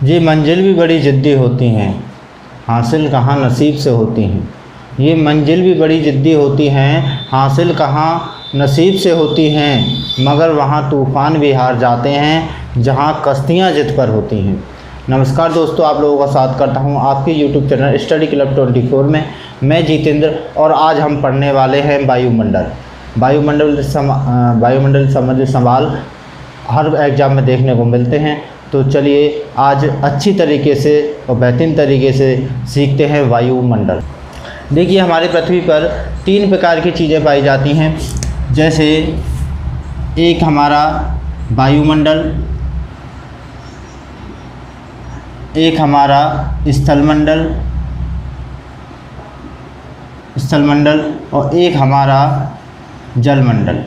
ये मंजिल भी बड़ी ज़िद्दी होती हैं, हासिल कहाँ नसीब से होती हैं। ये मंजिल भी बड़ी ज़िद्दी होती हैं, हासिल कहाँ नसीब से होती हैं, मगर वहाँ तूफ़ान भी हार जाते हैं जहाँ कश्तियाँ ज़िद पर होती हैं। नमस्कार दोस्तों, आप लोगों का स्वागत करता हूँ आपके YouTube चैनल स्टडी क्लब 24 में। मैं जितेंद्र और आज हम पढ़ने वाले हैं वायुमंडल संबंधित सवाल हर एग्ज़ाम में देखने को मिलते हैं। तो चलिए आज अच्छी तरीके से और बेहतरीन तरीके से सीखते हैं वायुमंडल। देखिए, हमारी पृथ्वी पर 3 प्रकार की चीज़ें पाई जाती हैं, जैसे एक हमारा वायुमंडल, एक हमारा स्थलमंडल और एक हमारा जलमंडल।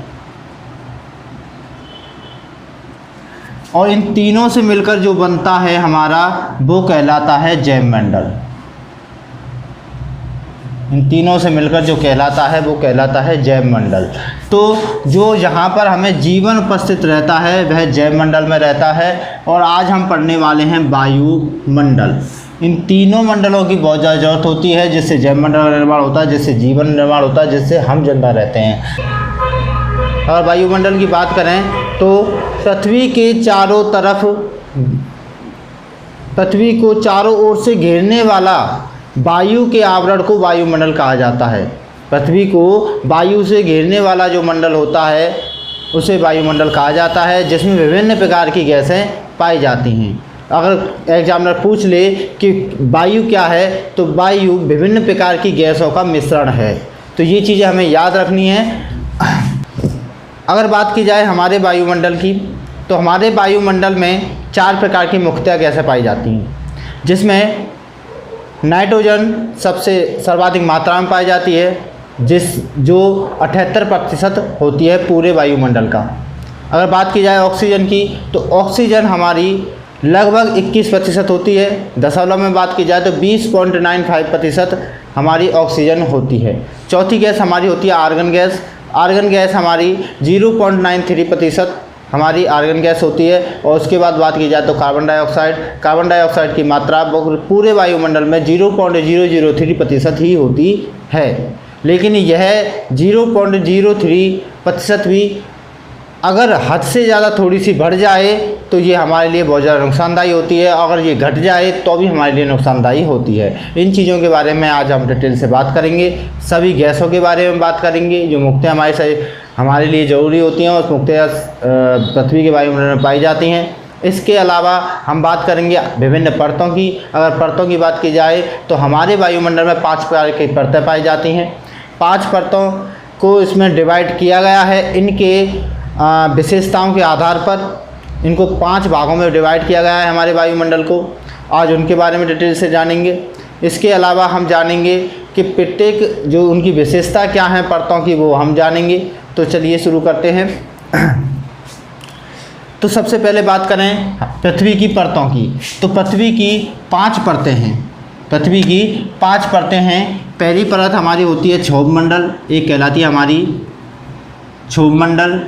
और इन तीनों से मिलकर जो बनता है हमारा वो कहलाता है जैवमंडल। इन तीनों से मिलकर जो कहलाता है वो कहलाता है जैवमंडल। तो जो यहाँ पर हमें जीवन उपस्थित रहता है वह जैवमंडल में रहता है। और आज हम पढ़ने वाले हैं वायुमंडल। इन तीनों मंडलों की बहुत ज़्यादा ज़रूरत होती है, जिससे जैवमंडल का निर्माण होता है, जिससे जीवन निर्माण होता है, जिससे हम जिंदा रहते हैं। और वायुमंडल की बात करें तो पृथ्वी को चारों ओर से घेरने वाला वायु के आवरण को वायुमंडल कहा जाता है। पृथ्वी को वायु से घेरने वाला जो मंडल होता है उसे वायुमंडल कहा जाता है, जिसमें विभिन्न प्रकार की गैसें पाई जाती हैं। अगर एग्जामिनर पूछ ले कि वायु क्या है, तो वायु विभिन्न प्रकार की गैसों का मिश्रण है। तो ये चीज़ें हमें याद रखनी है। अगर बात की जाए हमारे वायुमंडल की, तो हमारे वायुमंडल में 4 प्रकार की मुख्यतः गैसें पाई जाती हैं, जिसमें नाइट्रोजन सबसे सर्वाधिक मात्रा में पाई जाती है, जो 78% होती है पूरे वायुमंडल का। अगर बात की जाए ऑक्सीजन की, तो ऑक्सीजन हमारी लगभग 21% होती है। दशमलव में बात की जाए तो 20.95% हमारी ऑक्सीजन होती है। चौथी गैस हमारी होती है आर्गन गैस। आर्गन गैस हमारी 0.93% हमारी आर्गन गैस होती है। और उसके बाद बात की जाए तो कार्बन डाइऑक्साइड की मात्रा पूरे वायुमंडल में 0.003% ही होती है। लेकिन यह 0.03% भी अगर हद से ज़्यादा थोड़ी सी बढ़ जाए तो ये हमारे लिए बहुत ज़्यादा नुकसानदायी होती है। अगर ये घट जाए तो भी हमारे लिए नुकसानदायी होती है। इन चीज़ों के बारे में आज हम डिटेल से बात करेंगे। सभी गैसों के बारे में बात करेंगे जो मुख्यतः हमारे लिए ज़रूरी होती हैं और मुख्यतः पृथ्वी के वायुमंडल में पाई जाती हैं। इसके अलावा हम बात करेंगे विभिन्न परतों की। अगर परतों की बात की जाए तो हमारे वायुमंडल में 5 प्रकार की परतें पाई जाती हैं। 5 परतों को इसमें डिवाइड किया गया है। इनके विशेषताओं के आधार पर इनको 5 भागों में डिवाइड किया गया है हमारे वायुमंडल को। आज उनके बारे में डिटेल से जानेंगे। इसके अलावा हम जानेंगे कि प्रत्येक जो उनकी विशेषता क्या है परतों की, वो हम जानेंगे। तो चलिए शुरू करते हैं। तो सबसे पहले बात करें पृथ्वी की परतों की, तो पृथ्वी की 5 परतें हैं। पृथ्वी की 5 परतें हैं। पहली परत हमारी होती है क्षोभमंडल, एक कहलाती है हमारी क्षोभमंडल।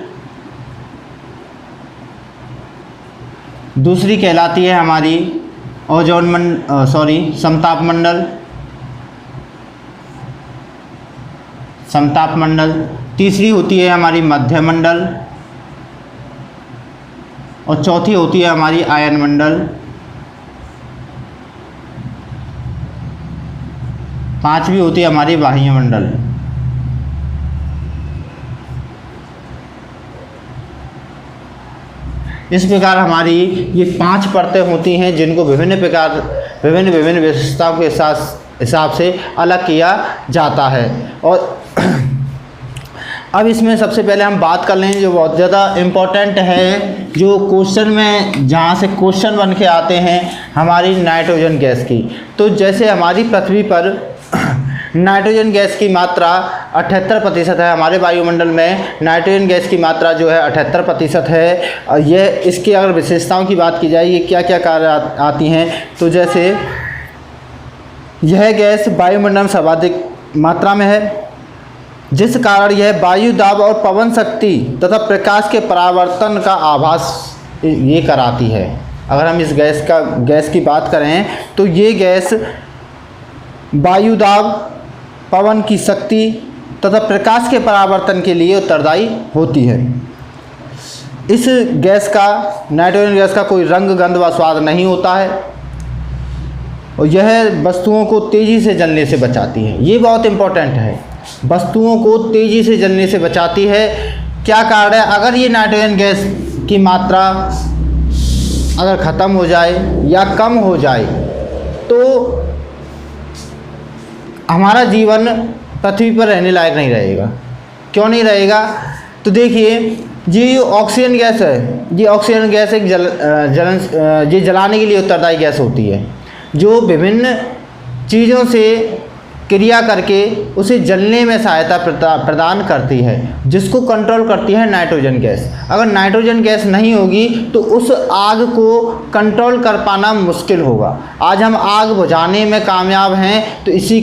दूसरी कहलाती है हमारी समताप मंडल। तीसरी होती है हमारी मध्यमंडल और चौथी होती है हमारी आयन मंडल। 5वीं होती है हमारी वायुमंडल। इस प्रकार हमारी ये 5 परतें होती हैं, जिनको विभिन्न विशेषताओं के हिसाब से अलग किया जाता है। और अब इसमें सबसे पहले हम बात कर लें जो बहुत ज़्यादा इम्पोर्टेंट है, जो क्वेश्चन में जहाँ से क्वेश्चन बन के आते हैं, हमारी नाइट्रोजन गैस की। तो जैसे हमारी पृथ्वी पर नाइट्रोजन गैस की मात्रा 78% है। हमारे वायुमंडल में नाइट्रोजन गैस की मात्रा जो है 78% है। यह इसकी अगर विशेषताओं की बात की जाए, ये क्या क्या कार्य आती हैं, तो जैसे यह गैस वायुमंडल में सर्वाधिक मात्रा में है, जिस कारण यह वायु दाब और पवन शक्ति तथा प्रकाश के परावर्तन का आभास ये कराती है। अगर हम इस गैस की बात करें तो ये गैस वायु दाब, पवन की शक्ति तथा प्रकाश के परावर्तन के लिए उत्तरदायी होती है। इस गैस का, नाइट्रोजन गैस का कोई रंग, गंध व स्वाद नहीं होता है और यह वस्तुओं को तेज़ी से जलने से बचाती है। ये बहुत इम्पोर्टेंट है, वस्तुओं को तेज़ी से जलने से बचाती है। क्या कारण है? अगर ये नाइट्रोजन गैस की मात्रा अगर ख़त्म हो जाए या कम हो जाए तो हमारा जीवन पृथ्वी पर रहने लायक नहीं रहेगा। क्यों नहीं रहेगा? तो देखिए, ये ऑक्सीजन गैस है, ये ऑक्सीजन गैस एक ये जलाने के लिए उत्तरदायी गैस होती है, जो विभिन्न चीज़ों से क्रिया करके उसे जलने में सहायता प्रदान करती है, जिसको कंट्रोल करती है नाइट्रोजन गैस। अगर नाइट्रोजन गैस नहीं होगी तो उस आग को कंट्रोल कर पाना मुश्किल होगा। आज हम आग बुझाने में कामयाब हैं तो इसी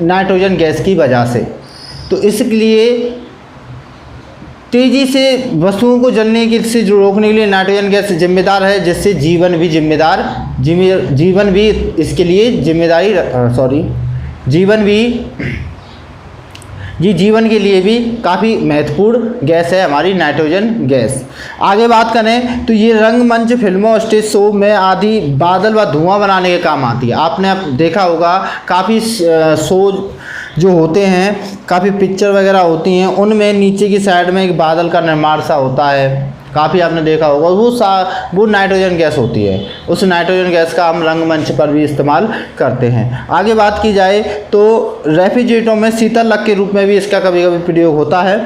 नाइट्रोजन गैस की वजह से। तो इसलिए तेज़ी से वस्तुओं को जलने के से रोकने के लिए नाइट्रोजन गैस जिम्मेदार है, जिससे जीवन भी इसके लिए जीवन के लिए भी काफ़ी महत्वपूर्ण गैस है हमारी नाइट्रोजन गैस। आगे बात करें तो ये रंगमंच, फिल्मों, स्टेज शो में आदि बादल व धुआं बनाने के काम आती है। आपने देखा होगा काफ़ी शो जो होते हैं, काफ़ी पिक्चर वगैरह होती हैं, उनमें नीचे की साइड में एक बादल का निर्माण सा होता है, काफ़ी आपने देखा होगा। वो नाइट्रोजन गैस होती है। उस नाइट्रोजन गैस का हम रंगमंच पर भी इस्तेमाल करते हैं। आगे बात की जाए तो रेफ्रिजरेटरों में शीतलक के रूप में भी इसका कभी कभी प्रयोग होता है।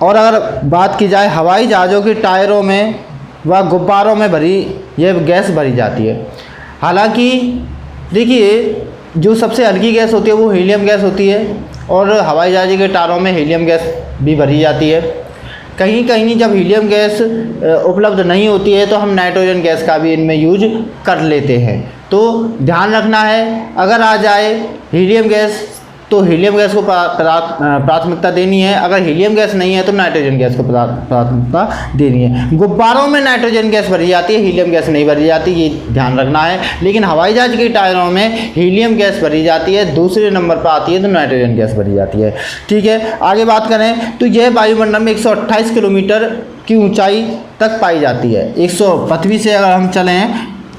और अगर बात की जाए हवाई जहाज़ों के टायरों में व गुब्बारों में यह गैस भरी जाती है। हालांकि देखिए, जो सबसे हल्की गैस होती है वो हीलियम गैस होती है और हवाई जहाज़ के टायरों में हीलियम गैस भी भरी जाती है। कहीं कहीं जब हीलियम गैस उपलब्ध नहीं होती है तो हम नाइट्रोजन गैस का भी इनमें यूज कर लेते हैं। तो ध्यान रखना है, अगर आ जाए हीलियम गैस तो हीलियम गैस को प्राथमिकता देनी है, अगर हीलियम गैस नहीं है तो नाइट्रोजन गैस को प्राथमिकता देनी है। गुब्बारों में नाइट्रोजन गैस भरी जाती है, हीलियम गैस नहीं भरी जाती, ये ध्यान रखना है। लेकिन हवाई जहाज़ के टायरों में हीलियम गैस भरी जाती है, दूसरे नंबर पर आती है तो नाइट्रोजन गैस भरी जाती है। ठीक है, आगे बात करें तो यह वायुमंडल में 128 किलोमीटर की ऊंचाई तक पाई जाती है। पृथ्वी से अगर हम चलें,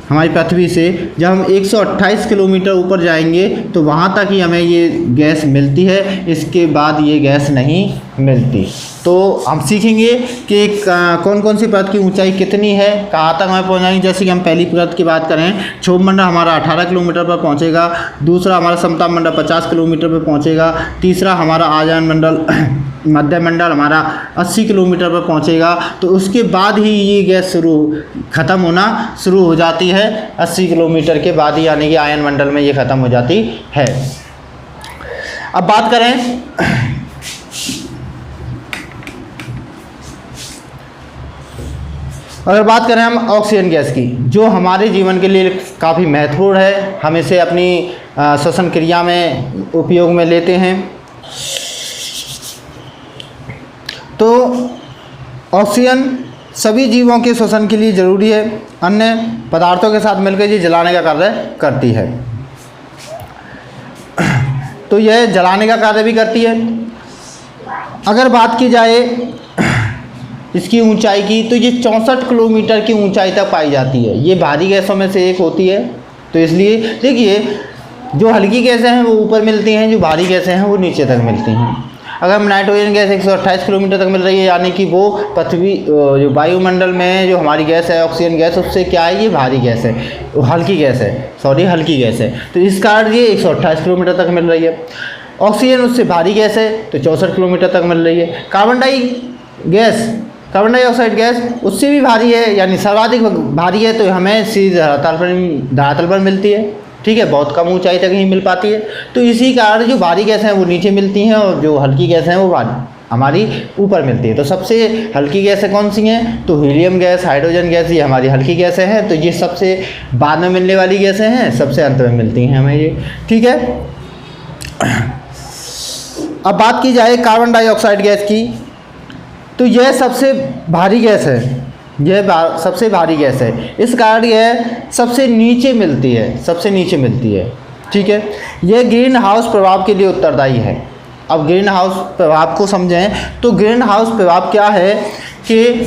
हमारी पृथ्वी से जब हम 128 किलोमीटर ऊपर जाएंगे तो वहाँ तक ही हमें ये गैस मिलती है, इसके बाद ये गैस नहीं मिलती। तो हम सीखेंगे कि कौन कौन सी परत की ऊंचाई कितनी है, कहाँ तक हमें पहुँचाएंगे। जैसे कि हम पहली परत की बात करें, क्षोभ मंडल हमारा 18 किलोमीटर पर पहुँचेगा, दूसरा हमारा समताप मंडल 50 किलोमीटर पर पहुँचेगा, तीसरा हमारा आजान मंडल मध्य मंडल हमारा 80 किलोमीटर पर पहुंचेगा। तो उसके बाद ही ये गैस ख़त्म होना शुरू हो जाती है, 80 किलोमीटर के बाद ही, यानी कि आयन मंडल में ये ख़त्म हो जाती है। अब बात करें हम ऑक्सीजन गैस की, जो हमारे जीवन के लिए काफ़ी महत्वपूर्ण है, हम इसे अपनी श्वसन क्रिया में उपयोग में लेते हैं। तो ऑक्सीजन सभी जीवों के श्वसन के लिए ज़रूरी है, अन्य पदार्थों के साथ मिलकर ये जलाने का कार्य करती है। तो यह जलाने का कार्य भी करती है। अगर बात की जाए इसकी ऊंचाई की तो ये 64 किलोमीटर की ऊंचाई तक पाई जाती है। ये भारी गैसों में से एक होती है। तो इसलिए देखिए, जो हल्की गैसें हैं वो ऊपर मिलती हैं, जो भारी गैसें हैं वो नीचे तक मिलती हैं। अगर हम नाइट्रोजन गैस 128 किलोमीटर तक मिल रही है, यानी कि वो पृथ्वी जो वायुमंडल में जो हमारी गैस है ऑक्सीजन गैस, उससे क्या है, ये भारी गैस है, हल्की गैस है। तो इस कारण ये 128 किलोमीटर तक मिल रही है। ऑक्सीजन उससे भारी गैस है तो 64 किलोमीटर तक मिल रही है। कार्बन डाइऑक्साइड गैस उससे भी भारी है, यानी सर्वाधिक भारी है, तो हमें सीधे धरातल पर मिलती है। ठीक है, बहुत कम ऊंचाई तक ही मिल पाती है। तो इसी कारण जो भारी गैस हैं वो नीचे मिलती हैं और जो हल्की गैस हैं वो हमारी ऊपर मिलती है। तो सबसे हल्की गैसें कौन सी हैं? तो हीलियम गैस, हाइड्रोजन गैस, ये हमारी हल्की गैसें हैं। तो ये सबसे बाद में मिलने वाली गैसें हैं, सबसे अंत में मिलती हैं हमें ये। ठीक है, अब बात की जाए कार्बन डाइऑक्साइड गैस की, तो यह सबसे भारी गैस है। यह सबसे भारी गैस है, इस कारण यह सबसे नीचे मिलती है। ठीक है, यह ग्रीन हाउस प्रभाव के लिए उत्तरदायी है। अब ग्रीन हाउस प्रभाव को समझें तो ग्रीन हाउस प्रभाव क्या है कि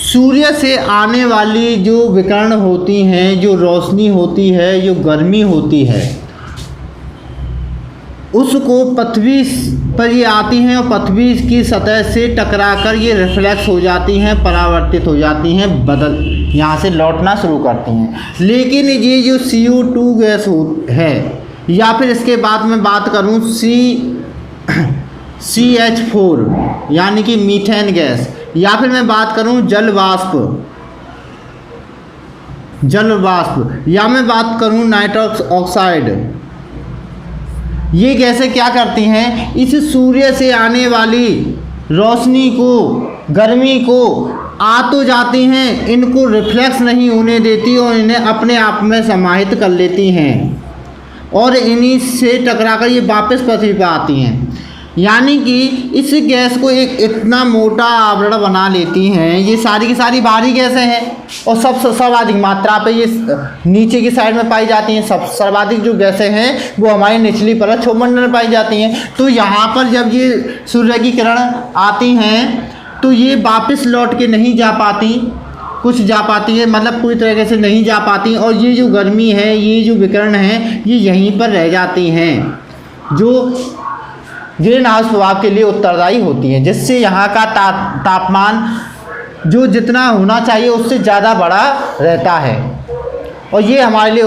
सूर्य से आने वाली जो विकिरण होती हैं, जो रोशनी होती है, जो गर्मी होती है, उसको पृथ्वी पर ये आती हैं और पृथ्वी की सतह से टकराकर ये रिफ्लेक्स हो जाती हैं, परावर्तित हो जाती हैं, यहाँ से लौटना शुरू करती हैं। लेकिन ये जो CO2 गैस है, या फिर इसके बाद मैं बात करूँ CH4 यानी कि मीथेन गैस, या फिर मैं बात करूँ जल वाष्प, या मैं बात करूँ नाइट्रस ऑक्साइड, ये गैसें क्या करती हैं, इस सूर्य से आने वाली रोशनी को, गर्मी को आ तो जाती हैं, इनको रिफ्लेक्स नहीं होने देती और इन्हें अपने आप में समाहित कर लेती हैं और इन्हीं से टकराकर ये वापस पृथ्वी पर आती हैं। यानी कि इस गैस को एक इतना मोटा आवरण बना लेती हैं, ये सारी की सारी भारी गैसें हैं और सर्वाधिक मात्रा पे ये नीचे की साइड में पाई जाती हैं। सर्वाधिक जो गैसें हैं वो हमारी निचली परत क्षोभमंडल में पाई जाती हैं। तो यहाँ पर जब ये सूर्य की किरण आती हैं तो ये वापस लौट के नहीं जा पाती, कुछ जा पाती है, मतलब पूरी तरीके से नहीं जा पाती, और ये जो गर्मी है, ये जो विकिरण है, ये यहीं पर रह जाती हैं, जो ग्रीन हाउस प्रभाव के लिए उत्तरदायी होती हैं, जिससे यहाँ का तापमान जो जितना होना चाहिए उससे ज़्यादा बड़ा रहता है। और ये हमारे लिए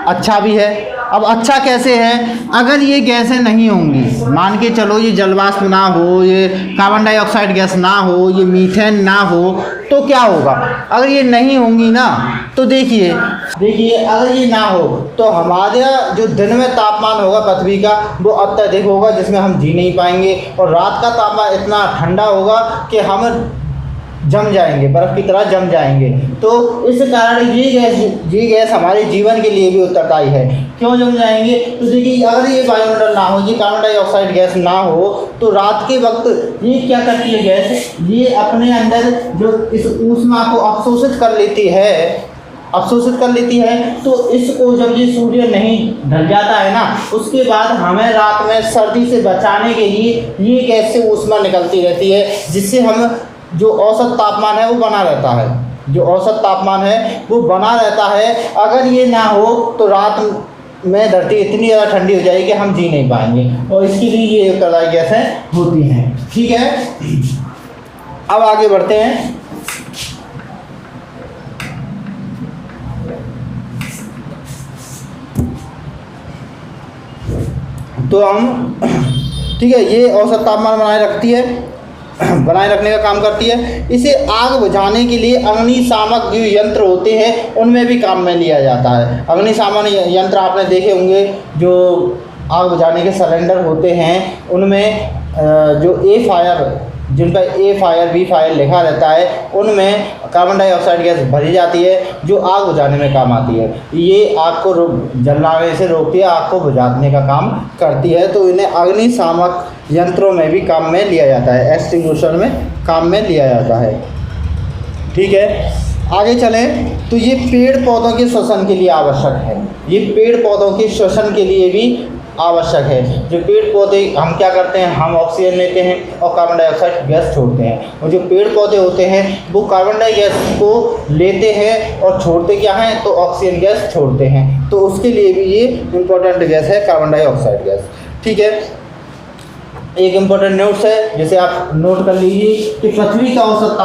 अच्छा भी है। अब अच्छा कैसे है, अगर ये गैसें नहीं होंगी, मान के चलो ये जलवाष्प ना हो, ये कार्बन डाइऑक्साइड गैस ना हो, ये मीथेन ना हो, तो क्या होगा, अगर ये नहीं होंगी ना तो देखिए अगर ये ना हो तो हमारा जो दिन में तापमान होगा पृथ्वी का वो अत्यधिक होगा, जिसमें हम जी नहीं पाएंगे, और रात का तापमान इतना ठंडा होगा कि हम जम जाएंगे, बर्फ़ की तरह जम जाएंगे। तो इस कारण ये गैस हमारे जीवन के लिए भी उत्तरदायी है। क्यों जम जाएंगे, तो देखिए अगर ये वायुमंडल ना हो, ये कार्बन डाइऑक्साइड गैस ना हो, तो रात के वक्त ये क्या करती है गैस, ये अपने अंदर जो इस ऊष्मा को अवशोषित कर लेती है, तो इसको जब ये सूर्य नहीं ढल जाता है ना, उसके बाद हमें रात में सर्दी से बचाने के लिए ये गैस से ऊष्मा निकलती रहती है, जिससे हम जो औसत तापमान है वो बना रहता है। अगर ये ना हो तो रात में धरती इतनी ज़्यादा ठंडी हो जाएगी कि हम जी नहीं पाएंगे, और इसके लिए ये उत्तरदायी गैसें होती हैं। ठीक है, अब आगे बढ़ते हैं। तो हम ठीक है, ये औसत तापमान बनाए रखने का काम करती है। इसे आग बुझाने के लिए अग्निशामक जो यंत्र होते हैं उनमें भी काम में लिया जाता है। अग्निशामक यंत्र आपने देखे होंगे, जो आग बुझाने के सिलेंडर होते हैं, उनमें जो जिन पर A फायर B फायर लिखा रहता है, उनमें कार्बन डाइऑक्साइड गैस भरी जाती है जो आग बुझाने में काम आती है। ये आग को जलाने से रोकती है, आग को बुझाने का काम करती है। तो इन्हें अग्निशामक यंत्रों में भी काम में लिया जाता है, एक्सटिंग्विशर में काम में लिया जाता है। ठीक है, आगे चलें तो ये पेड़ पौधों के श्वसन के लिए आवश्यक है। ये पेड़ पौधों के श्वसन के लिए भी आवश्यक है। जो पेड़ पौधे हम क्या करते हैं, हम ऑक्सीजन लेते हैं और कार्बन डाइऑक्साइड गैस छोड़ते हैं, और जो पेड़ पौधे होते हैं वो कार्बन डाइऑक्साइड गैस को लेते हैं और छोड़ते क्या हैं, तो ऑक्सीजन गैस छोड़ते हैं। तो उसके लिए भी ये इम्पोर्टेंट गैस है कार्बन डाइऑक्साइड गैस। ठीक है, एक इम्पोर्टेंट नोट्स है जिसे आप नोट कर लीजिए कि पृथ्वी का औसत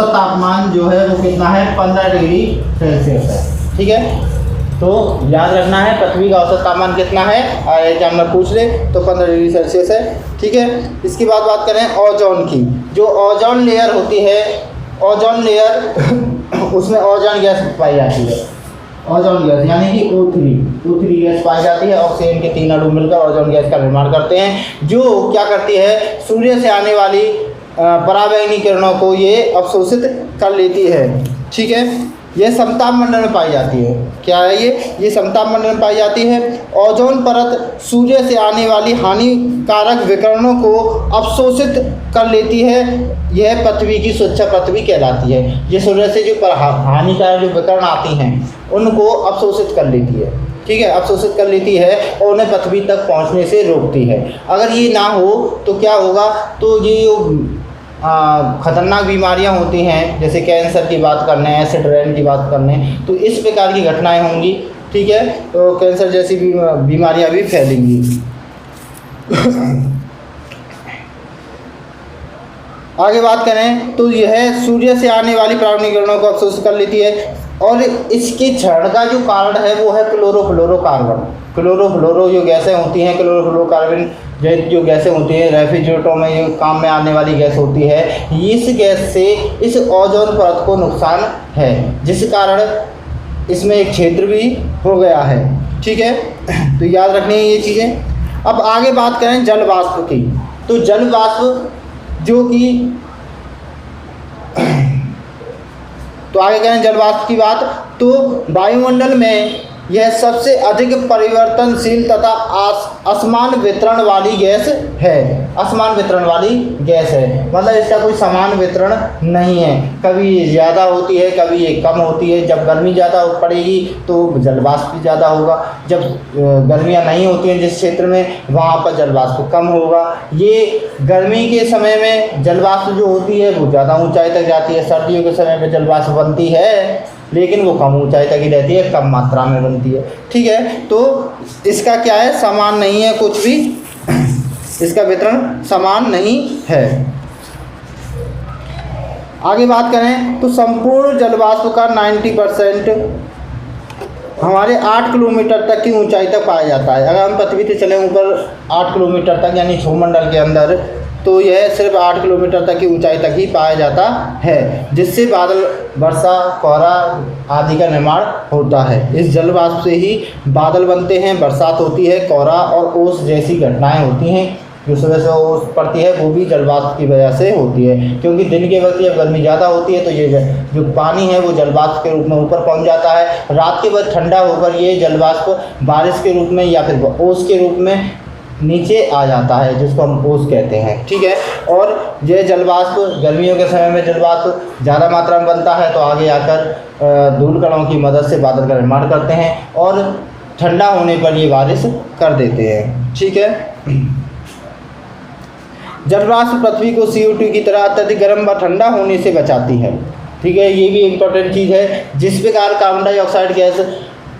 तापमान जो है वो कितना है, 15 डिग्री सेल्सियस है। ठीक है, तो याद रखना है पृथ्वी का औसत तापमान कितना है, और एग्जाम में पूछ ले तो 15 डिग्री सेल्सियस है। ठीक है, इसके बाद बात करें ओजोन की। जो ओजोन लेयर होती है, ओजोन लेयर उसमें ओजोन गैस पाई जाती है। ओजोन गैस यानी कि O3 गैस पाई जाती है। ऑक्सीजन के 3 अणु मिलकर ओजोन गैस का निर्माण करते हैं, जो क्या करती है, सूर्य से आने वाली पराबैंगनी किरणों को ये अवशोषित कर लेती है। ठीक है, यह समताप मंडल में पाई जाती है। क्या है ये समताप मंडल में पाई जाती है। ओजोन परत सूर्य से आने वाली हानिकारक विकिरणों को अवशोषित कर लेती है। यह पृथ्वी की सुरक्षा पृथ्वी कहलाती है। ये सूर्य से जो हानिकारक जो विकिरण आती हैं उनको अवशोषित कर लेती है, ठीक है, अवशोषित कर लेती है और उन्हें पृथ्वी तक पहुंचने से रोकती है। अगर ये ना हो तो क्या होगा, तो ये खतरनाक बीमारियां होती हैं, जैसे कैंसर की बात करने, एसिड रेन की बात करने, तो इस प्रकार की घटनाएं होंगी, ठीक है। तो कैंसर जैसी बीमारियां भी फैलेंगी। आगे बात करें तो यह सूर्य से आने वाली प्राणिक किरणों को अवशोषित कर लेती है और इसके क्षरण का जो कारण है वो है क्लोरोफ्लोरोकार्बन। क्लोरोफ्लोरो जो गैसें होती हैं, क्लोरोफ्लोरोकार्बन जो गैसें होती हैं, रेफ्रिजरेटरों में ये काम में आने वाली गैस होती है। इस गैस से इस ओजोन परत को नुकसान है, जिस कारण इसमें एक क्षेत्र भी हो गया है, ठीक है। तो याद रखनी है ये चीज़ें। अब आगे बात करें जल वाष्प की, तो जल वाष्प जो कि तो आगे करें जल वाष्प की बात, तो वायुमंडल में यह सबसे अधिक परिवर्तनशील तथा असमान वितरण वाली गैस है। असमान वितरण वाली गैस है, मतलब इसका कोई समान वितरण नहीं है। कभी ये ज़्यादा होती है, कभी ये कम होती है। जब गर्मी ज़्यादा पड़ेगी तो जल वाष्प भी ज़्यादा होगा, जब गर्मियाँ नहीं होती हैं जिस क्षेत्र में, वहाँ पर जल वाष्प कम होगा। ये गर्मी के समय में जल वाष्प जो होती है वो ज़्यादा ऊंचाई तक जाती है, सर्दियों के समय में जल वाष्प बनती है लेकिन वो कम ऊंचाई तक ही रहती है, कम मात्रा में बनती है, ठीक है। तो इसका क्या है, समान नहीं है कुछ भी, इसका वितरण समान नहीं है। आगे बात करें तो संपूर्ण जल वाष्प का 90% हमारे 8 किलोमीटर तक की ऊंचाई तक पाया जाता है। अगर हम पृथ्वी से चलें ऊपर 8 किलोमीटर तक, यानी क्षोमंडल के अंदर, तो यह सिर्फ 8 किलोमीटर तक की ऊंचाई तक ही पाया जाता है, जिससे बादल, वर्षा, कोहरा आदि का निर्माण होता है। इस जल वाष्प से ही बादल बनते हैं, बरसात होती है, कोहरा और ओस जैसी घटनाएं होती हैं। जो सुबह से ओस पड़ती है वो भी जल वाष्प की वजह से होती है, क्योंकि दिन के वक्त जब गर्मी ज़्यादा होती है तो ये जो पानी है वो जल वाष्प के रूप में ऊपर पहुंच जाता है। रात के वक्त ठंडा होकर ये जल वाष्प बारिश के रूप में या फिर ओस के रूप में नीचे आ जाता है, जिसको हम ओस कहते हैं, ठीक है। और ये जल वाष्प गर्मियों के समय में जल वाष्प ज़्यादा मात्रा में बनता है तो आगे आकर धूल कणों की मदद से बादल का निर्माण करते हैं और ठंडा होने पर ये बारिश कर देते हैं, ठीक है। जल वाष्प पृथ्वी को CO2 की तरह अत्यधिक गर्म व ठंडा होने से बचाती है, ठीक है। ये भी इम्पोर्टेंट चीज़ है। जिस प्रकार कार्बन डाइऑक्साइड गैस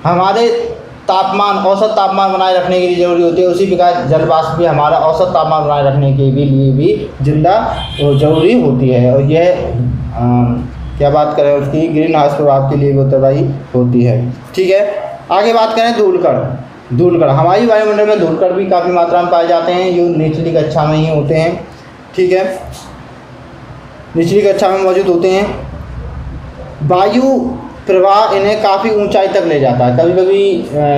हमारे तापमान, औसत तापमान बनाए रखने के लिए ज़रूरी होती है, उसी प्रकार जल वाष्प भी हमारा औसत तापमान बनाए रखने के लिए भी जिंदा ज़रूरी होती है। और यह क्या बात करें उसकी, ग्रीन हाउस प्रभाव के लिए भी उत्तरदायी होती है, ठीक है। आगे बात करें धूलकण। धूलकण, हमारी वायुमंडल में धूलकण भी काफ़ी मात्रा में पाए जाते हैं, जो निचली कक्षा में ही होते हैं, ठीक है, निचली कक्षा में मौजूद होते हैं। वायु प्रवाह इन्हें काफ़ी ऊंचाई तक ले जाता है। कभी कभी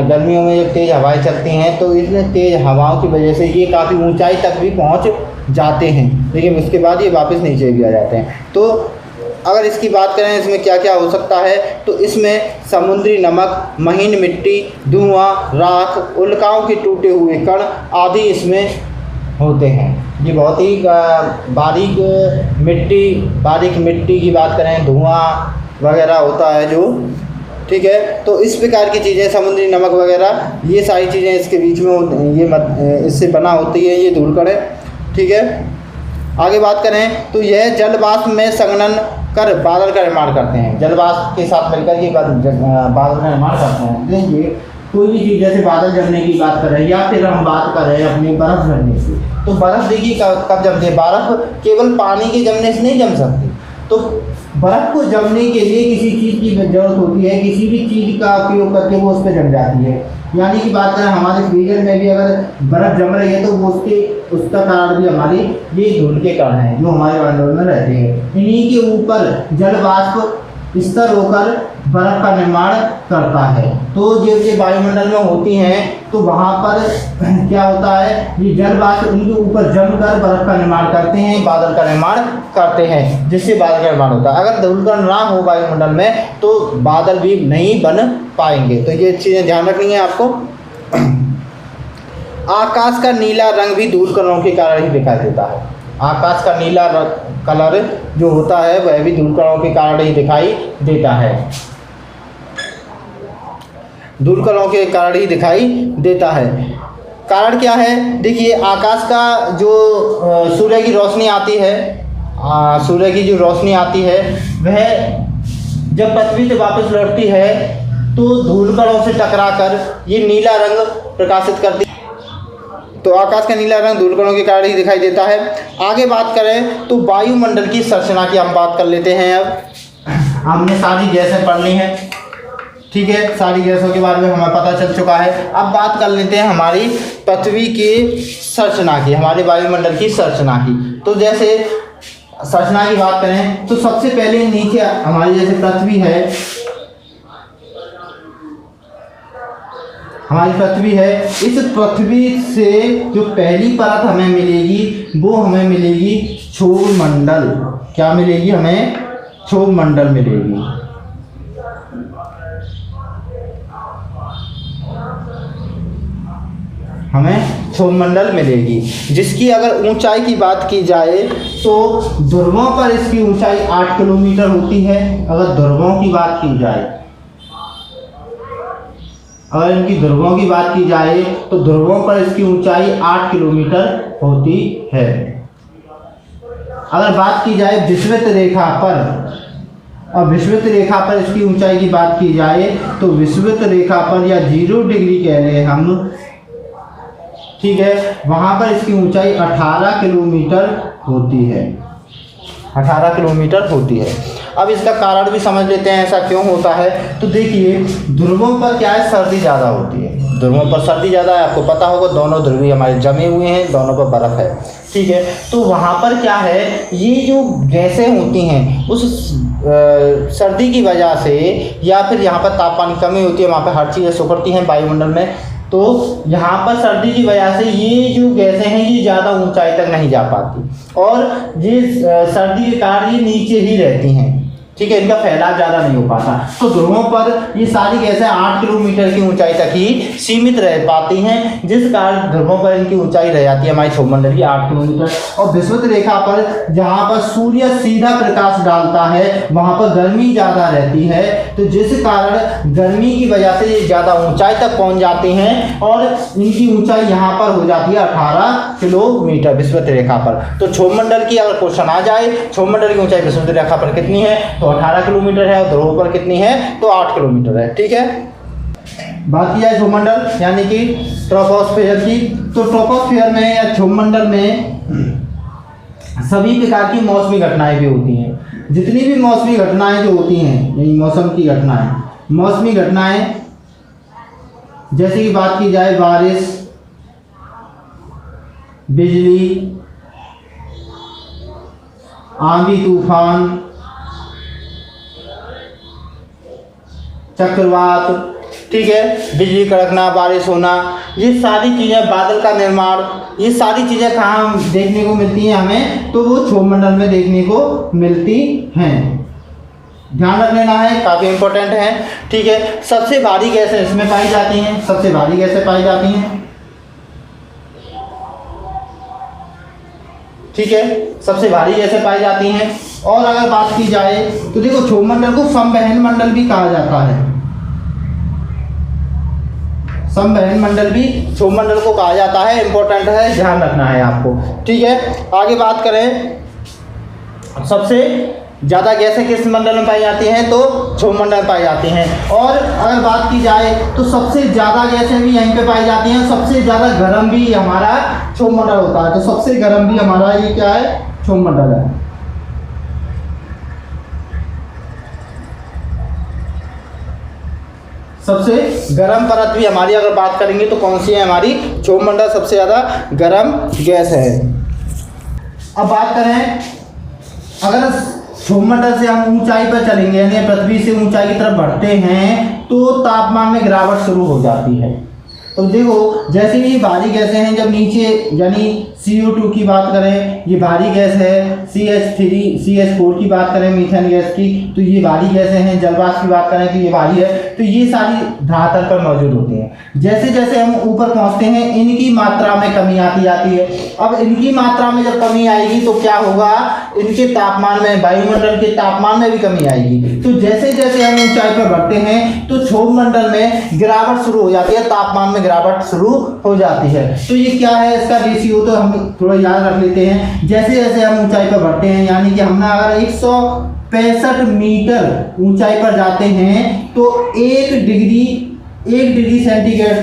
गर्मियों में जब तेज़ हवाएं चलती हैं तो इसमें तेज़ हवाओं की वजह से ये काफ़ी ऊंचाई तक भी पहुंच जाते हैं, लेकिन उसके बाद ये वापस नीचे भी आ जाते हैं। तो अगर इसकी बात करें इसमें क्या क्या हो सकता है, तो इसमें समुद्री नमक, महीन मिट्टी, धुआं, राख, उल्काओं के टूटे हुए कण आदि इसमें होते हैं। ये बहुत ही बारीक मिट्टी की बात करें, धुआं वगैरह होता है जो, ठीक है। तो इस प्रकार की चीज़ें, समुद्री नमक वगैरह, ये सारी चीज़ें इसके बीच में ये इससे बना होती है, ये धूलकण है, ठीक है। आगे बात करें तो यह जल वाष्प में संघनन कर बादल का निर्माण करते हैं। जल वाष्प के साथ मिलकर ये बादल का निर्माण करते हैं। देखिए कोई भी चीज़, जैसे बादल जमने की बात कर रहे हैं या फिर हम बात कर रहे हैं अपनी बर्फ़ जमने की, तो बर्फ़ देखिए कब जमती है। बर्फ़ केवल पानी के जमने से नहीं जम सकती, तो बर्फ़ को जमने के लिए किसी चीज़ की ज़रूरत होती है, किसी भी चीज़ का उपयोग करके वो उस पर जम जाती है। यानी कि बात करें हमारे फ्रीजर में भी अगर बर्फ़ जम रही है तो वो उसका कारण भी हमारी ये धूल के कण हैं जो हमारे वायुमंडल में रहते हैं। इन्हीं के ऊपर जल वाष्प स्तर होकर बर्फ का निर्माण करता है। तो ये वायुमंडल में होती हैं तो वहाँ पर क्या होता है, ये जल वाष्प उनके ऊपर जमकर बर्फ का निर्माण करते हैं, बादल का निर्माण करते हैं, जिससे बादल का निर्माण होता है। अगर धूलकण ना हो वायुमंडल में तो बादल भी नहीं बन पाएंगे। तो ये चीज़ें ध्यान रखनी है आपको। आकाश का नीला रंग भी धूलकणों के कारण ही दिखाई देता है। आकाश का नीला कलर जो होता है वह भी धूलकणों के कारण ही दिखाई देता है। धूलकणों के कारण ही दिखाई देता है। कारण क्या है, देखिए आकाश का जो सूर्य की रोशनी आती है, सूर्य की जो रोशनी आती है वह जब पृथ्वी से वापस लौटती है तो धूलकणों से टकराकर ये नीला रंग प्रकाशित करती है। तो आकाश का नीला रंग धूलकणों के कारण ही दिखाई देता है। आगे बात करें तो वायुमंडल की संरचना की हम बात कर लेते हैं। अब हमने सारी गैसें पढ़ ली हैं, ठीक है, सारी गैसों के बारे में हमें पता चल चुका है। अब बात कर लेते हैं हमारी पृथ्वी की संरचना की, हमारे वायुमंडल की संरचना की। तो जैसे संरचना की बात करें तो सबसे पहले नीचे हमारी जैसे पृथ्वी है, हमारी पृथ्वी है, इस पृथ्वी से जो पहली परत हमें मिलेगी वो हमें मिलेगी क्षोभमंडल। क्या मिलेगी हमें? क्षोभमंडल मिलेगी। हमें क्षोभमंडल मिलेगी, जिसकी अगर ऊंचाई की बात की जाए तो ध्रुवों पर इसकी ऊंचाई 8 किलोमीटर होती है। अगर ध्रुवों की बात की जाए, अगर इनकी ध्रुवों की बात की जाए तो ध्रुवों पर इसकी ऊंचाई 8 किलोमीटर होती है। अगर बात की जाए विषुवत रेखा पर, और विषुवत रेखा पर इसकी ऊंचाई की बात की जाए तो विषुवत रेखा पर या 0 डिग्री कह रहे हैं हम, ठीक है, वहाँ पर इसकी ऊंचाई 18 किलोमीटर होती है। 18 किलोमीटर होती है। अब इसका कारण भी समझ लेते हैं ऐसा क्यों होता है। तो देखिए ध्रुवों पर क्या है, सर्दी ज़्यादा होती है। ध्रुवों पर सर्दी ज़्यादा है, आपको पता होगा, दोनों ध्रुवी हमारे जमे हुए हैं, दोनों पर बर्फ़ है, ठीक है। तो वहाँ पर क्या है, ये जो गैसें होती हैं उस सर्दी की वजह से या फिर यहाँ पर तापमान की कमी होती है, वहाँ पर हर चीज़ें सुखड़ती हैं वायुमंडल में। तो यहाँ पर सर्दी की वजह से ये जो गैसें हैं ये ज़्यादा ऊंचाई तक नहीं जा पाती और ये सर्दी के कारण ये नीचे ही रहती हैं, ठीक है, इनका फैलाव ज़्यादा नहीं हो पाता। तो ध्रुवों पर ये सारी गैसें 8 किलोमीटर की ऊंचाई तक ही सीमित रह पाती हैं, जिस कारण ध्रुवों पर इनकी ऊंचाई रह जाती है हमारी क्षोभमंडल की 8 किलोमीटर। और विषुवत रेखा पर जहाँ पर सूर्य सीधा प्रकाश डालता है वहाँ पर गर्मी ज़्यादा रहती है, तो जिस कारण गर्मी की वजह से ये ज़्यादा ऊंचाई तक पहुँच जाते हैं और इनकी ऊंचाई यहाँ पर हो जाती है 18 किलोमीटर विषुवत रेखा पर। तो क्षोभमंडल की अगर क्वेश्चन आ जाए, क्षोभमंडल की ऊंचाई विषुवत रेखा पर कितनी है, तो 18 किलोमीटर है, और ध्रुव पर कितनी है, तो 8 किलोमीटर है, ठीक है। बात की जाए क्षोभमंडल यानी कि ट्रोपोस्फियर की, तो ट्रोपोस्फियर में या क्षोभमंडल में सभी प्रकार की मौसमी घटनाएं भी होती हैं। जितनी भी मौसमी घटनाएं जो होती हैं, यानी मौसम की घटनाएं, मौसमी घटनाएं जैसे कि बात की जाए बारिश, बिजली, आंधी तूफान, चक्रवात, ठीक है, बिजली कड़कना, बारिश होना, ये सारी चीज़ें, बादल का निर्माण, ये सारी चीज़ें कहाँ देखने को मिलती हैं हमें, तो वो क्षोभमंडल में देखने को मिलती हैं। ध्यान रख लेना है, काफ़ी इंपॉर्टेंट है, ठीक है। सबसे भारी गैसें इसमें पाई जाती हैं, सबसे भारी गैसें पाई जाती हैं, ठीक है, सबसे भारी गैसें पाई जाती हैं। और अगर बात की जाए तो देखो क्षोभमंडल को संवहन मंडल भी कहा जाता है। संवहन मंडल भी क्षोभमंडल को कहा जाता है, इंपॉर्टेंट है, ध्यान रखना है आपको, ठीक है। आगे बात करें सबसे ज़्यादा गैसें किस मंडल में पाई जाती हैं, तो क्षोभमंडल में पाई जाती हैं। और अगर बात की जाए तो सबसे ज़्यादा गैसें भी यहीं पे पाई जाती हैं, सबसे ज़्यादा गर्म भी हमारा क्षोभमंडल होता है। तो सबसे गर्म भी हमारा ये क्या है, क्षोभमंडल है। सबसे गर्म परत भी हमारी अगर बात करेंगे तो कौन सी है, हमारी क्षोभमंडल सबसे ज़्यादा गर्म गैस है। अब बात करें अगर क्षोभमंडल से हम ऊंचाई पर चलेंगे, यानी पृथ्वी से ऊंचाई की तरफ बढ़ते हैं तो तापमान में गिरावट शुरू हो जाती है। तो देखो जैसे ये भारी गैसें हैं, जब नीचे यानी CO2 की बात करें, ये भारी गैस है, CH4 की बात करें मीथेन गैस की, तो ये भारी गैसें हैं। जलवाष्प की बात करें तो ये भारी है। तो ये सारी धरातल पर मौजूद होती हैं। जैसे जैसे हम ऊपर पहुंचते हैं इनकी मात्रा में कमी आती जाती है। अब इनकी मात्रा में जब कमी आएगी तो क्या होगा, इनके तापमान में, वायुमंडल के तापमान में भी कमी आएगी। तो जैसे जैसे हम ऊंचाई पर बढ़ते हैं तो क्षोभमंडल में गिरावट शुरू हो जाती है, तापमान में गिरावट शुरू हो जाती है। तो ये क्या है, इसका रेशियो तो हम थोड़ा याद रख लेते हैं। जैसे जैसे हम ऊंचाई पर बढ़ते हैं, यानी कि हमने अगर 165 मीटर ऊंचाई पर जाते हैं तो 1 डिग्री सेंटीग्रेड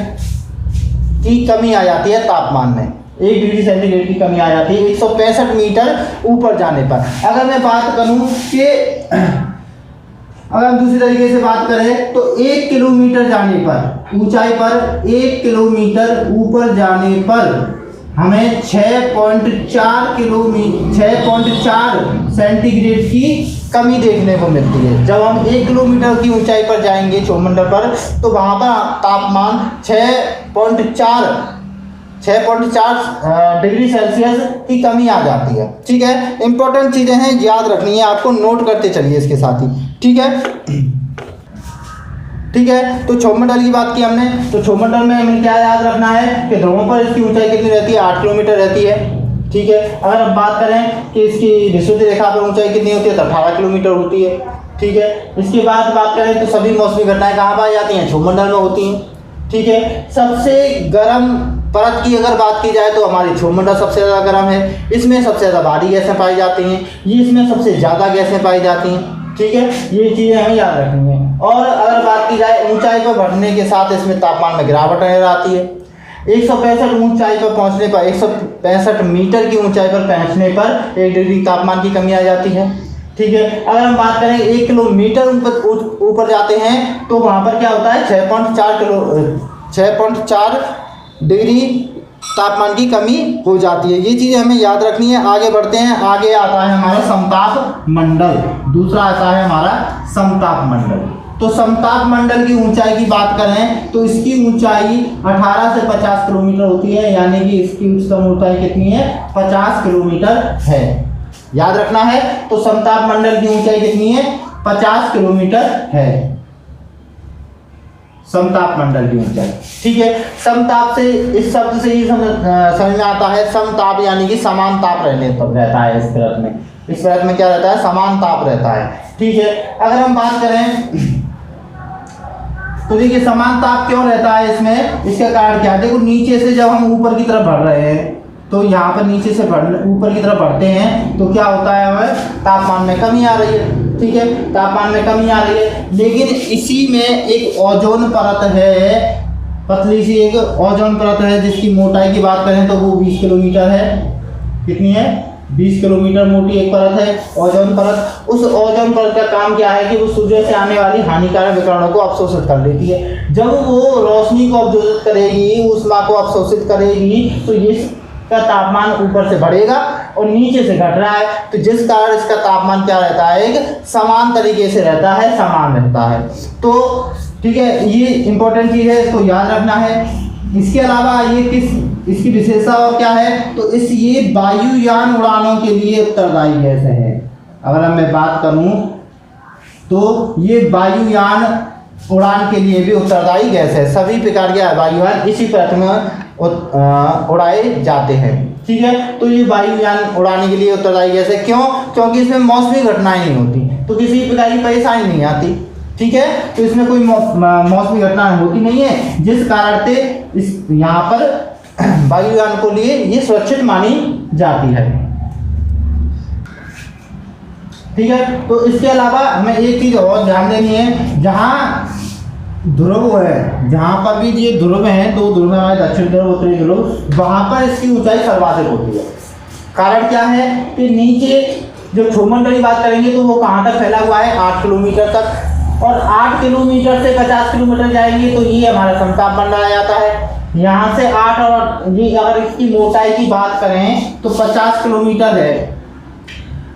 की कमी आ जाती है तापमान में। 1 डिग्री सेंटीग्रेड की कमी आ जाती है 165 मीटर ऊपर जाने पर। अगर मैं बात करूं कि अगर हम दूसरी तरीके से बात करें तो 1 किलोमीटर जाने पर, ऊंचाई पर 1 किलोमीटर ऊपर जाने पर हमें 6.4 सेंटीग्रेड की कमी देखने को मिलती है। जब हम 1 किलोमीटर की ऊंचाई पर जाएंगे क्षोभमंडल पर तो वहाँ पर तापमान 6.4 डिग्री सेल्सियस की कमी आ जाती है। ठीक है, इंपॉर्टेंट चीज़ें हैं, याद रखनी है आपको, नोट करते चलिए इसके साथ ही। ठीक है, ठीक है। तो क्षोभमंडल की बात की हमने, तो क्षोभमंडल में हमें क्या याद रखना है कि ध्रुवों पर इसकी ऊंचाई कितनी रहती है, 8 किलोमीटर रहती है। ठीक है, अगर हम बात करें कि इसकी विषुवत रेखा पर ऊंचाई कितनी होती है तो 18 किलोमीटर होती है। ठीक है, इसके बाद बात करें तो सभी मौसमी घटनाएं कहाँ पाई जाती हैं, क्षोभमंडल में होती हैं। ठीक है, सबसे गर्म परत की अगर बात की जाए तो हमारी क्षोभमंडल सबसे ज़्यादा गर्म है। इसमें सबसे ज़्यादा भारी गैसें पाई जाती हैं, ये इसमें सबसे ज़्यादा गैसें पाई जाती हैं। ठीक है, ये चीज़ें हमें याद रखनी है। और अगर बात की जाए ऊंचाई पर बढ़ने के साथ इसमें तापमान में गिरावट नजर आती है। 165 ऊंचाई पर पहुंचने पर, 165 मीटर की ऊंचाई पर पहुंचने पर 1 डिग्री तापमान की कमी आ जाती है। ठीक है, अगर हम बात करें 1 किलोमीटर ऊपर जाते हैं तो वहाँ पर क्या होता है, 6.4 डिग्री तापमान की कमी हो जाती है। ये चीज़ें हमें याद रखनी है। आगे बढ़ते हैं, आगे आता है हमारा समताप मंडल। दूसरा आता है हमारा समताप मंडल। तो समताप मंडल की ऊंचाई की बात करें तो इसकी ऊंचाई 18 से 50 किलोमीटर होती है, यानी कि इसकी उच्चतम ऊंचाई कितनी है, 50 किलोमीटर है। याद रखना है, तो समताप मंडल की ऊंचाई कितनी है, 50 किलोमीटर है समताप मंडल की ऊंचाई। ठीक है, समताप से, इस शब्द से ही समझ में आता है समताप यानी कि समान ताप रहने पर रहता है। इस परत में क्या रहता है, समान ताप रहता है। ठीक है, अगर हम बात करें तो देखिए समान ताप क्यों रहता है इसमें, इसका कारण क्या है। देखो नीचे से जब हम ऊपर की तरफ बढ़ रहे हैं तो यहाँ पर नीचे से ऊपर की तरफ बढ़ते हैं तो क्या होता है, हमें तापमान में कमी आ रही है। ठीक है, तापमान में कमी आ रही है, लेकिन इसी में एक ओजोन परत है, पतली सी एक ओजोन परत है जिसकी मोटाई की बात करें तो वो 20 किलोमीटर है। कितनी है, 20 किलोमीटर मोटी एक परत है ओजोन परत। उस ओजोन परत का काम क्या है कि वो सूर्य से आने वाली हानिकारक विकिरणों को अवशोषित कर लेती है। जब वो रोशनी को अवशोषित करेगी, ऊष्मा को अवशोषित करेगी, तो इसका तापमान ऊपर से बढ़ेगा और नीचे से घट रहा है, तो जिस कारण इसका तापमान क्या रहता है, एक समान तरीके से रहता है, समान रहता है। तो ठीक है, ये इंपॉर्टेंट चीज़ है, इसको याद रखना है। इसके अलावा ये इसकी विशेषता और क्या है, तो ये वायुयान उड़ानों के लिए उत्तरदायी गैस है। अगर मैं बात करूं तो ये वायुयान उड़ान के लिए भी उत्तरदायी गैस है। सभी प्रकार के वायुयान इसी परत में उड़ाए जाते हैं। ठीक है, तो ये वायुयान उड़ाने के लिए उत्तरदायी गैस है। क्यों, क्योंकि इसमें मौसमी घटनाएं नहीं होती, तो किसी प्रकार की परेशानी नहीं आती। ठीक है, तो इसमें कोई मौसमी घटना होती नहीं है, जिस कारण से इस यहाँ पर वायुयान को लिए ये सुरक्षित मानी जाती है। ठीक है, तो इसके अलावा हमें एक चीज़ और ध्यान देनी है, जहाँ ध्रुव है, जहाँ पर भी ये ध्रुव हैं, दो ध्रुव हमारे दक्षिण ध्रुव उत्तरी ध्रुव, वहाँ पर इसकी ऊंचाई सर्वाधिक होती है। कारण क्या है कि नीचे जो क्षोभमंडल की बात करेंगे तो वो कहाँ तक फैला हुआ है, 8 किलोमीटर तक, और 8 किलोमीटर से 50 किलोमीटर जाएंगे तो ये हमारा समताप मंडल आ जाता है। यहाँ से 8 और ये अगर इसकी मोटाई की बात करें तो 50 किलोमीटर है।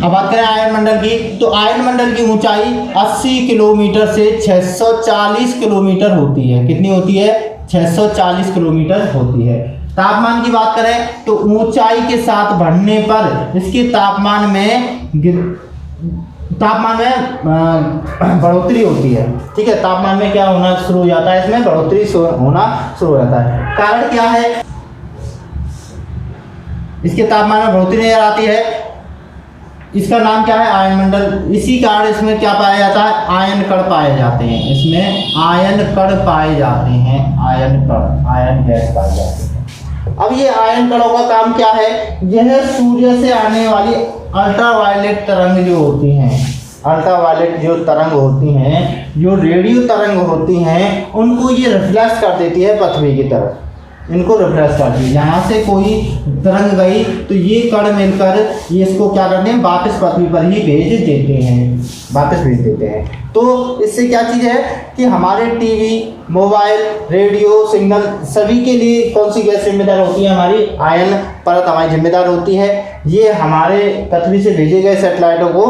अब बात करें आयन मंडल की, तो आयन मंडल की ऊंचाई 80 किलोमीटर से 640 किलोमीटर होती है। कितनी होती है? 640 किलोमीटर होती है। तापमान की बात करें तो ऊंचाई के साथ बढ़ने पर इसके तापमान में बढ़ोतरी होती है। ठीक है, तापमान में क्या होना शुरू हो जाता है? इसमें बढ़ोतरी होना शुरू हो जाता है। कारण क्या है? इसके तापमान में बढ़ोतरी नजर आती है। इसका नाम क्या है? आयन मंडल। इसी कारण इसमें क्या पाया जाता है? आयन कण पाए जाते हैं। इसमें आयन कण पाए जाते हैं, आयन कण, आयन गैस पाए जाते हैं। अब ये आयन कणों का काम क्या है? यह सूर्य से आने वाली अल्ट्रावायलेट तरंग जो होती हैं, अल्ट्रावायलेट जो तरंग होती हैं, जो रेडियो तरंग होती हैं, उनको ये रिफ्लेक्ट कर देती है पृथ्वी की तरफ। इनको रिफ्लेक्ट करती है। यहाँ से कोई तरंग गई तो ये कण मिलकर ये इसको क्या करते हैं? वापस पृथ्वी पर ही भेज देते हैं, वापस भेज देते हैं। तो इससे क्या चीज़ है कि हमारे टीवी, मोबाइल, रेडियो सिग्नल सभी के लिए कौन सी गैस जिम्मेदार होती है? हमारी आयन परत हमारी जिम्मेदार होती है। ये हमारे पृथ्वी से भेजे गए सैटेलाइटों को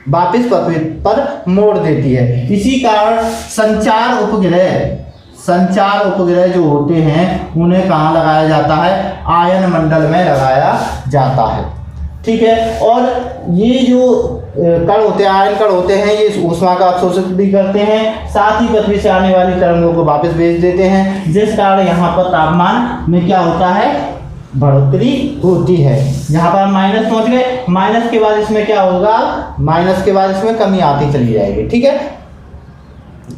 वापस पृथ्वी पर मोड़ देती है। इसी कारण संचार उपग्रह जो होते हैं उन्हें कहाँ लगाया जाता है? आयन मंडल में लगाया जाता है। ठीक है, और ये जो कण होते हैं, आयन कण होते हैं, ये ऊष्मा का अवशोषित भी करते हैं, साथ ही पृथ्वी से आने वाली तरंगों को वापस भेज देते हैं, जिस कारण यहाँ पर तापमान में क्या होता है? बढ़ोतरी होती है। यहाँ पर माइनस पहुँच गए, माइनस के बाद इसमें क्या होगा? माइनस के बाद इसमें कमी आती चली जाएगी। ठीक है,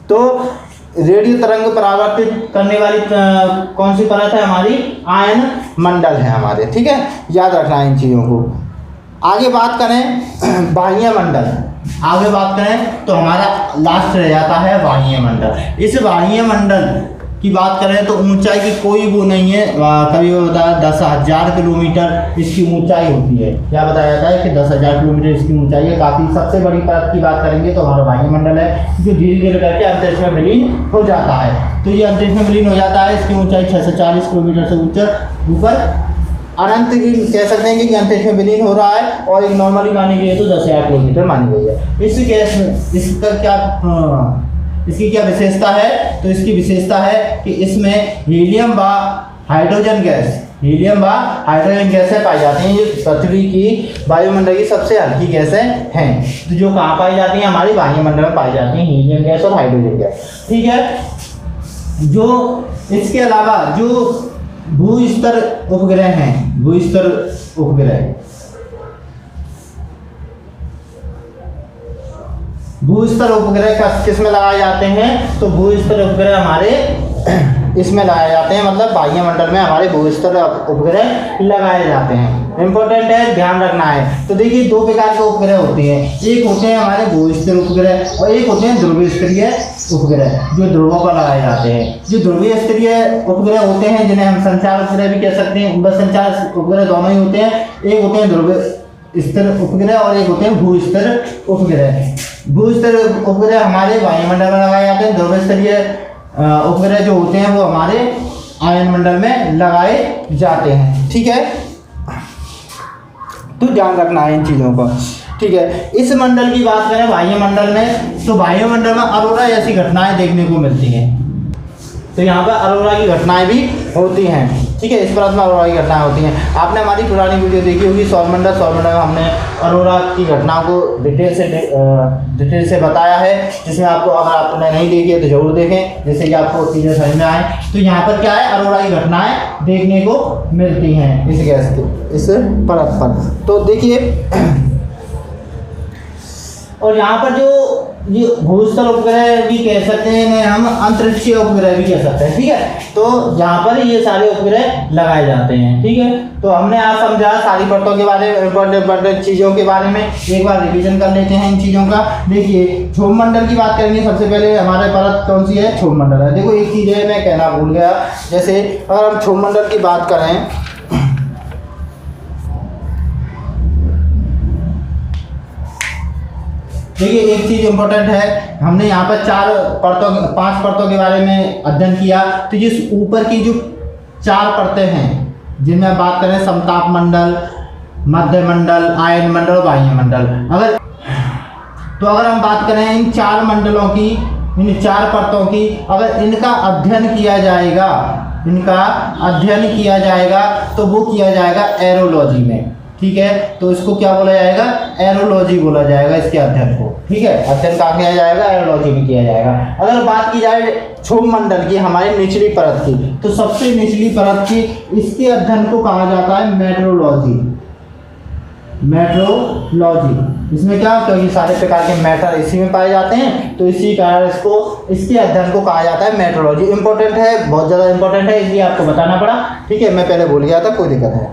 तो रेडियो तरंग परावर्तित करने वाली कौन सी परत है? हमारी आयन मंडल है हमारे। ठीक है, याद रखना है इन चीज़ों को। आगे बात करें बाह्य मंडल, आगे बात करें तो हमारा लास्ट रह जाता है बाह्य मंडल। इस बाह्य मंडल की बात करें तो ऊंचाई की कोई वो नहीं है। कभी वो बताया 10,000 किलोमीटर इसकी ऊंचाई होती है। क्या बताया जाता है कि 10,000 किलोमीटर इसकी ऊंचाई है। काफ़ी सबसे बड़ी परत की बात करेंगे तो हमारा बाह्य मंडल है, जो धीरे धीरे करके अंतरिक्ष में विलीन हो जाता है। तो ये अंतरिक्ष में विलीन हो जाता है। इसकी ऊंचाई 640 किलोमीटर से ऊपर अनंत की कह सकते हैं कि अंतरिक्ष में विलीन हो रहा है। और एक नॉर्मली मानी गई है तो 10,000 किलोमीटर मानी गई है। इस गैस में इसकी क्या विशेषता है? तो इसकी विशेषता है कि इसमें हीलियम व हाइड्रोजन गैसें पाई जाती हैं। ये पृथ्वी की वायुमंडल की सबसे हल्की गैसें हैं। तो जो कहाँ पाई जाती हैं? हमारी वायुमंडल में पाई जाती हैं, हीलियम गैस और हाइड्रोजन गैस। ठीक है, जो इसके अलावा जो भूस्तर उपग्रह हैं, भूस्तर उपग्रह का किस में लगाए जाते हैं? तो भूस्तर उपग्रह हमारे इसमें लगाए जाते हैं, मतलब बाह्य मंडल में हमारे भूस्तर उपग्रह लगाए जाते हैं। इंपॉर्टेंट है, ध्यान रखना है। तो देखिए, दो प्रकार के उपग्रह होते हैं। एक होते हैं हमारे भूस्तर उपग्रह और एक होते हैं ध्रुवीय स्तरीय उपग्रह, जो ध्रुवों पर लगाए जाते हैं। जो ध्रुवीय स्तरीय उपग्रह होते हैं, जिन्हें हम संचार उपग्रह भी कह सकते हैं, बस संचार उपग्रह दोनों ही होते हैं। एक होते हैं ध्रुवीय स्तर उपग्रह और एक होते हैं भूस्तर उपग्रह। भूस्तर उपग्रह हमारे वायुमंडल में लगाए जाते हैं। ध्रुवीय स्तरीय उपग्रह जो होते हैं वो हमारे आयन मंडल में लगाए जाते हैं। ठीक है, तो ध्यान रखना है इन चीज़ों का। ठीक है, इस मंडल की बात करें बाह्य मंडल में, तो बाह्य मंडल में अरोरा जैसी घटनाएं देखने को मिलती हैं। तो यहाँ पर अरोरा की घटनाएं भी होती हैं। ठीक है, इस परत में अरोरा की घटनाएं होती हैं। आपने हमारी पुरानी वीडियो देखी होगी सौरमंडल में हमने अरोरा की घटनाओं को डिटेल से बताया है, जिसमें आपको, अगर आपने नहीं देखी है तो जरूर देखें, जैसे कि आपको चीज़ें समझ में आए। तो यहाँ पर क्या है? अरोरा की घटनाएं देखने को मिलती हैं इस गैस के, इस परत पर। तो देखिए, और यहाँ पर जो ये भूस्तर उपग्रह भी कह सकते हैं, इन्हें हम अंतरिक्षीय उपग्रह भी कह सकते हैं। ठीक है, तो यहाँ पर ये सारे उपग्रह लगाए जाते हैं। ठीक है, तो हमने आज समझा सारी परतों के बारे में, इंपॉर्टेंट चीज़ों के बारे में। एक बार रिवीजन कर लेते हैं इन चीज़ों का। देखिए, क्षोभ मंडल की बात करेंगे। सबसे पहले हमारे परत कौन सी है? क्षोभ मंडल है। देखो, एक चीज़ है मैं कहना भूल गया, जैसे अगर हम क्षोभ मंडल की बात करें, देखिए एक चीज़ इम्पोर्टेंट है, हमने यहाँ पर 5 परतों के बारे में अध्ययन किया। तो जिस ऊपर की जो 4 परतें हैं, जिनमें बात करें समताप मंडल, मध्य मंडल, आयन मंडल और बाह्य मंडल। अगर हम बात करें इन 4 मंडलों की, इन 4 परतों की, अगर इनका अध्ययन किया जाएगा तो वो किया जाएगा एरोलॉजी में। ठीक है, तो इसको क्या बोला जाएगा? एरोलॉजी बोला जाएगा इसके अध्ययन को। ठीक है, अध्ययन कहाँ किया जाएगा? एरोलॉजी में किया जाएगा। अगर बात की जाए क्षोभ मंडल की, हमारी निचली परत की, तो सबसे निचली परत की इसके अध्ययन को कहा जाता है मेट्रोलॉजी। इसमें क्या, क्योंकि सारे प्रकार के मैटर इसी में पाए जाते हैं, तो इसी कारण इसके अध्ययन को कहा जाता है मेट्रोलॉजी। इंपॉर्टेंट है, बहुत ज़्यादा इंपॉर्टेंट है, इसलिए आपको बताना पड़ा। ठीक है, मैं पहले भूल गया था, कोई दिक्कत है।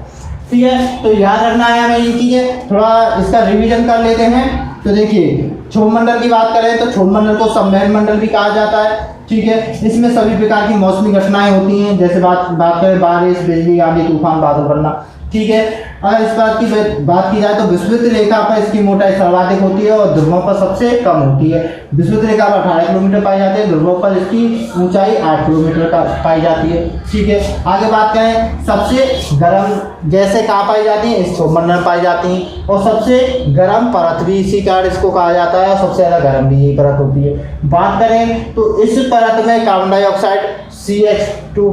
ठीक है, तो याद रखना है हमें ये चीज़ें, थोड़ा इसका रिवीजन कर लेते हैं। तो देखिए, क्षोभ मंडल की बात करें तो क्षोभ मंडल को संवहन मंडल भी कहा जाता है। ठीक है, इसमें सभी प्रकार की मौसमी घटनाएं होती हैं, जैसे बात करें बारिश, बिजली, आंधी, तूफान, बादल बनना। ठीक है, अगर इस बात की बात की जाए तो विषुवत रेखा पर इसकी मोटाई सर्वाधिक होती है और ध्रुवों पर सबसे कम होती है। विषुवत रेखा पर 18 किलोमीटर पाई जाती है, ध्रुवों पर इसकी ऊंचाई 8 किलोमीटर का पाई जाती है। ठीक है, आगे बात करें, सबसे गर्म गैसें कहाँ पाई जाती हैं? इस क्षोभ मंडल में पाई जाती हैं, और सबसे गर्म परत भी इसी कारण इसको कहा जाता है, और सबसे ज़्यादा गर्म भी यही परत होती है। बात करें तो इस परत में कार्बन डाइऑक्साइड CH2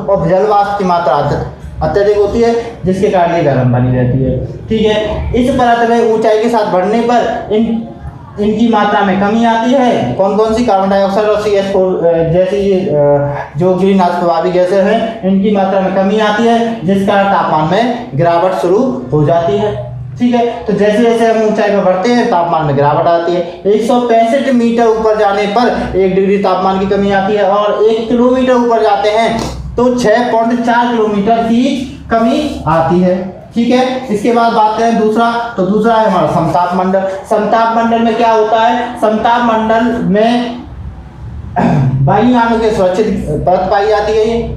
और जल वाष्प की मात्रा अत्यधिक होती है, जिसके कारण ये गर्म बनी रहती है। ठीक है, इस परत में ऊंचाई के साथ बढ़ने पर इनकी मात्रा में कमी आती है। कौन कौन सी? कार्बन डाइऑक्साइड और CH4 जैसी ये जो ग्रीन हाउस प्रभावी गैसें हैं, इनकी मात्रा में कमी आती है, जिस कारण तापमान में गिरावट शुरू हो जाती है। ठीक है, तो जैसे जैसे हम ऊंचाई पर बढ़ते हैं तापमान में गिरावट आती है। 165 मीटर ऊपर जाने पर 1 डिग्री तापमान की कमी आती है, और 1 किलोमीटर ऊपर जाते हैं तो 6.4 किलोमीटर की कमी आती है। ठीक है, इसके बाद बात करें दूसरा है हमारा समताप मंडल। समताप मंडल में क्या होता है? समताप मंडल में वायु यानों के सुरक्षित परत पाई जाती है। ये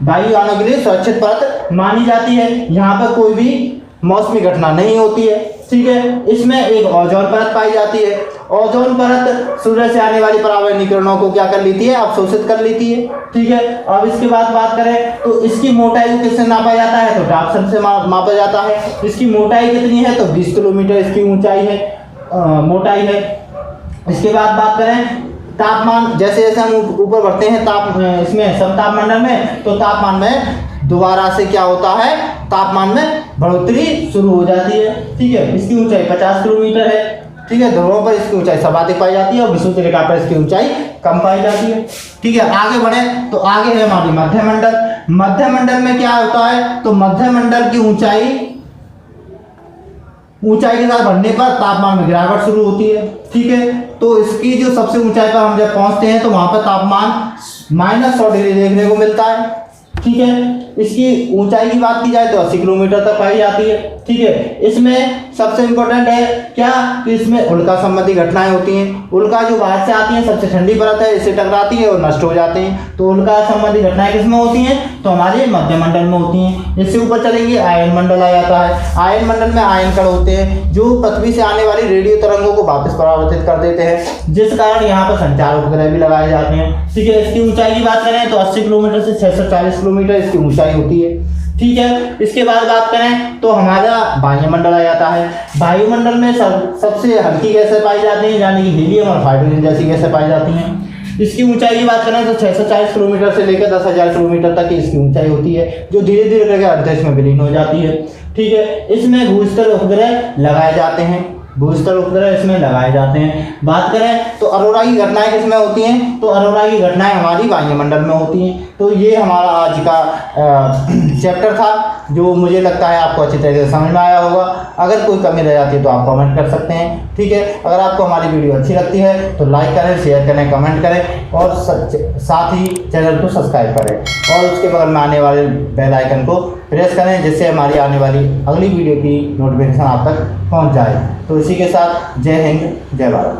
वायु यानों के लिए सुरक्षित परत मानी जाती है, यहाँ पर कोई भी मौसमी घटना नहीं होती है। ठीक है, इसमें एक ओजोन परत पाई जाती है। ओजोन परत सूर्य से आने वाली पराबैंगनी किरणों को क्या कर लेती है? अवशोषित कर लेती है। ठीक है, अब इसके बाद बात करें तो इसकी मोटाई को किससे नापा जाता है? तो डाप्सन से मापा जाता है। इसकी मोटाई कितनी है? तो 20 किलोमीटर इसकी ऊंचाई है, मोटाई है। इसके बाद बात करें तापमान, जैसे जैसे हम ऊपर बढ़ते हैं इसमें समताप मंडल में, तो तापमान में दोबारा से क्या होता है? तापमान में बढ़ोतरी शुरू हो जाती है। ठीक है, इसकी ऊंचाई 50 किलोमीटर है। ठीक है, ध्रुवों पर इसकी ऊंचाई सर्वाधिक पाई जाती है और विषुवत रेखा पर इसकी ऊंचाई कम पाई जाती है। ठीक है, आगे बढ़े तो आगे है हमारी मध्य मंडल। मध्य मंडल में क्या होता है? तो मध्य मंडल की ऊंचाई के साथ बढ़ने पर तापमान में गिरावट शुरू होती है। ठीक है, तो इसकी जो सबसे ऊंचाई पर हम जब पहुंचते हैं तो वहां पर तापमान -100 डिग्री देखने को मिलता है। ठीक है, इसकी ऊंचाई की बात की जाए तो 80 किलोमीटर तक पाई जाती है। ठीक है, इसमें सबसे इम्पोर्टेंट है क्या कि इसमें उल्का संबंधी घटनाएं होती हैं। उल्का जो बाहर से आती हैं, सबसे ठंडी परत है, इससे टकराती है और नष्ट हो जाते हैं। तो उल्का संबंधी घटनाएं किसमें होती हैं? तो हमारे मध्य मंडल में होती हैं। इससे ऊपर चलेंगे आयन मंडल आ जाता है। आयन मंडल में आयन कण होते हैं जो पृथ्वी से आने वाली रेडियो तरंगों को वापस परावर्तित कर देते हैं, जिस कारण यहाँ पर संचार उपग्रह भी लगाए जाते हैं। ठीक है, इसकी ऊंचाई की बात करें तो 80 किलोमीटर से 640 किलोमीटर इसकी ऊंचाई होती है। ठीक है, इसके बाद बात करें तो हमारा वायुमंडल आ जाता है। वायुमंडल में सबसे हल्की गैसें पाई जाती हैं, यानी कि हीलियम और हाइड्रोजन जैसी गैसें पाई जाती हैं। इसकी ऊंचाई की बात करें तो 640 किलोमीटर से लेकर 10,000 किलोमीटर तक की इसकी ऊंचाई होती है, जो धीरे धीरे करके अंतरिक्ष में विलीन हो जाती है। ठीक है, इसमें भूस्तर उपग्रह लगाए जाते हैं, भूस्तर उपग्रह इसमें लगाए जाते हैं। बात करें तो अरोरा की घटनाएं किसमें होती हैं? तो अरोरा की घटनाएं हमारी वायुमंडल में होती हैं। तो ये हमारा आज का चैप्टर था, जो मुझे लगता है आपको अच्छी तरीके से समझ में आया होगा। अगर कोई कमी रह जाती है तो आप कमेंट कर सकते हैं। ठीक है, अगर आपको हमारी वीडियो अच्छी लगती है तो लाइक करें, शेयर करें, कमेंट करें और साथ ही चैनल को सब्सक्राइब करें और उसके बगल में आने वाले बेल आइकन को प्रेस करें, जिससे हमारी आने वाली अगली वीडियो की नोटिफिकेशन आप तक पहुंच जाए। तो इसी के साथ जय हिंद, जय भारत।